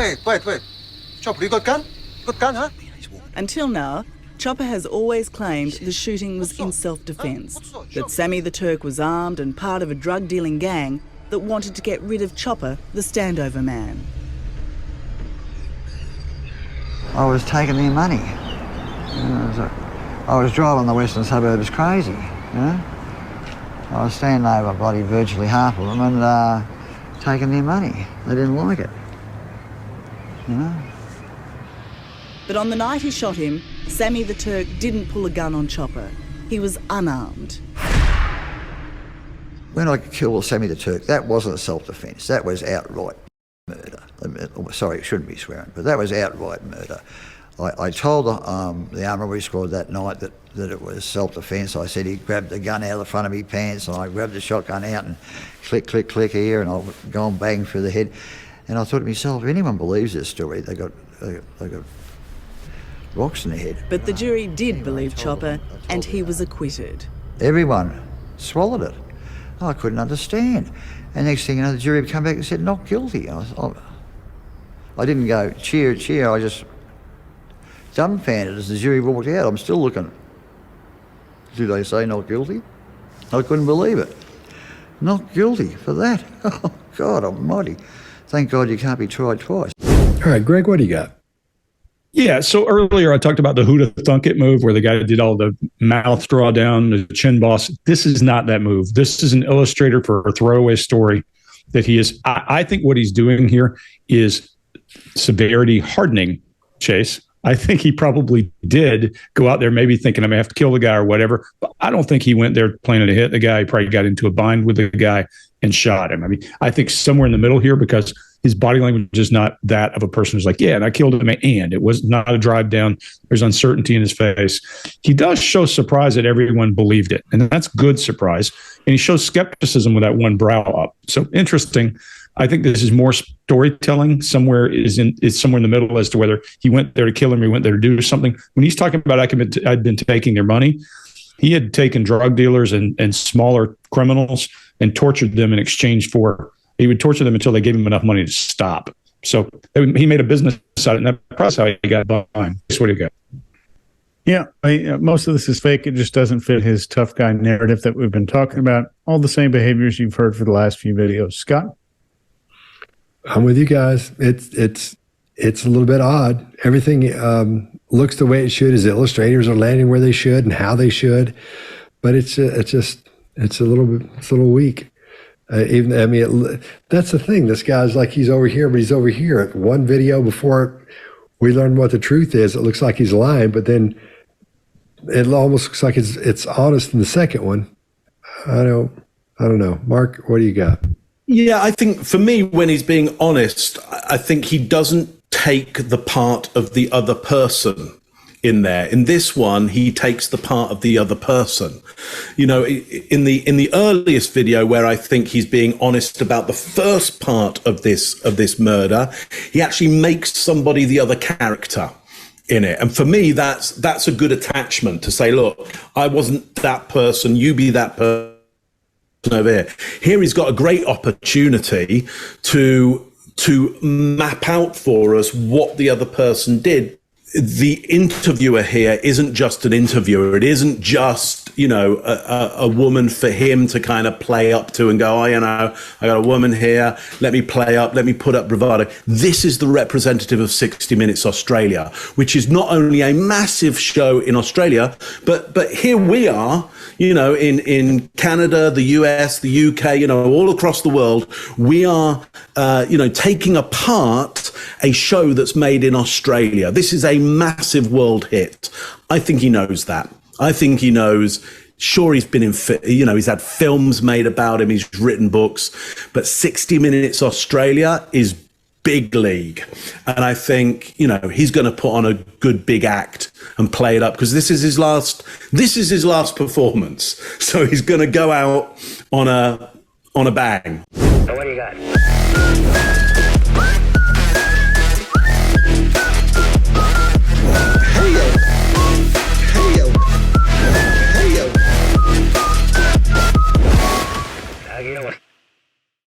Wait. Chopper, you got gun? Got gun, huh? Until now, Chopper has always claimed the shooting was in self-defence, that Sammy the Turk was armed and part of a drug-dealing gang that wanted to get rid of Chopper, the standover man. I was taking their money. I was driving the western suburbs crazy, you know. I was standing over bloody virtually half of them and taking their money. They didn't like it, you know. But on the night he shot him, Sammy the Turk didn't pull a gun on Chopper. He was unarmed. When I killed Sammy the Turk, that wasn't self-defence. That was outright murder. Sorry, it shouldn't be swearing, but that was outright murder. I told the armoury squad that night that it was self-defence. I said he grabbed the gun out of the front of me pants and I grabbed the shotgun out and click, click, click here and I'll go and bang through the head. And I thought to myself, if anyone believes this story, they got rocks in their head. But the jury did believe Chopper and he was acquitted. Everyone swallowed it. I couldn't understand. And next thing you know, the jury come back and said, not guilty. I didn't go, cheer, cheer. I just dumbfounded as the jury walked out. I'm still looking. Did they say not guilty? I couldn't believe it. Not guilty for that. Oh, God almighty. Thank God you can't be tried twice. All right, Greg, what do you got? Yeah, so earlier I talked about the who'da thunk it move where the guy did all the mouth drawdown, the chin boss. This is not that move. This is an illustrator for a throwaway story that he is. I think what he's doing here is severity hardening Chase. I think he probably did go out there maybe thinking I'm going to have to kill the guy or whatever, but I don't think he went there planning to hit the guy. He probably got into a bind with the guy and shot him. I mean, I think somewhere in the middle here because his body language is not that of a person who's like, yeah, and I killed him, and it was not a drive down. There's uncertainty in his face. He does show surprise that everyone believed it, and that's good surprise. And he shows skepticism with that one brow up. So interesting. I think this is more storytelling. Somewhere is somewhere in the middle as to whether he went there to kill him or he went there to do something. When he's talking about I'd been taking their money, he had taken drug dealers and smaller criminals and tortured them in exchange for. He would torture them until they gave him enough money to stop. So he made a business out of it, and that's how he got behind. That's what he got. Yeah, most of this is fake. It just doesn't fit his tough guy narrative that we've been talking about. All the same behaviors you've heard for the last few videos. Scott? I'm with you guys. It's a little bit odd. Everything looks the way it should. His illustrators are landing where they should and how they should, but it's a little weak. That's the thing. This guy's like he's over here, but he's over here. One video before we learn what the truth is, it looks like he's lying, but then it almost looks like it's honest in the second one. I don't know. Mark, what do you got? Yeah, I think for me, when he's being honest, I think he doesn't take the part of the other person in there. In this one, he takes the part of the other person. You know, in the earliest video where I think he's being honest about the first part of this murder, he actually makes somebody the other character in it. And for me, that's a good attachment to say, look, I wasn't that person, you be that person over here. Here he's got a great opportunity to map out for us what the other person did. The interviewer here isn't just an interviewer. It isn't just, a woman for him to kind of play up to and go, I got a woman here. Let me play up. Let me put up bravado. This is the representative of 60 Minutes Australia, which is not only a massive show in Australia, but here we are, in Canada, the US, the UK, all across the world. We are, taking apart a show that's made in Australia. This is a massive world hit. I think he knows that. I think he knows. Sure, he's been he's had films made about him. He's written books, but 60 Minutes Australia is big league. And I think, he's going to put on a good big act and play it up because this is his last performance. So he's going to go out on a bang. So what do you got?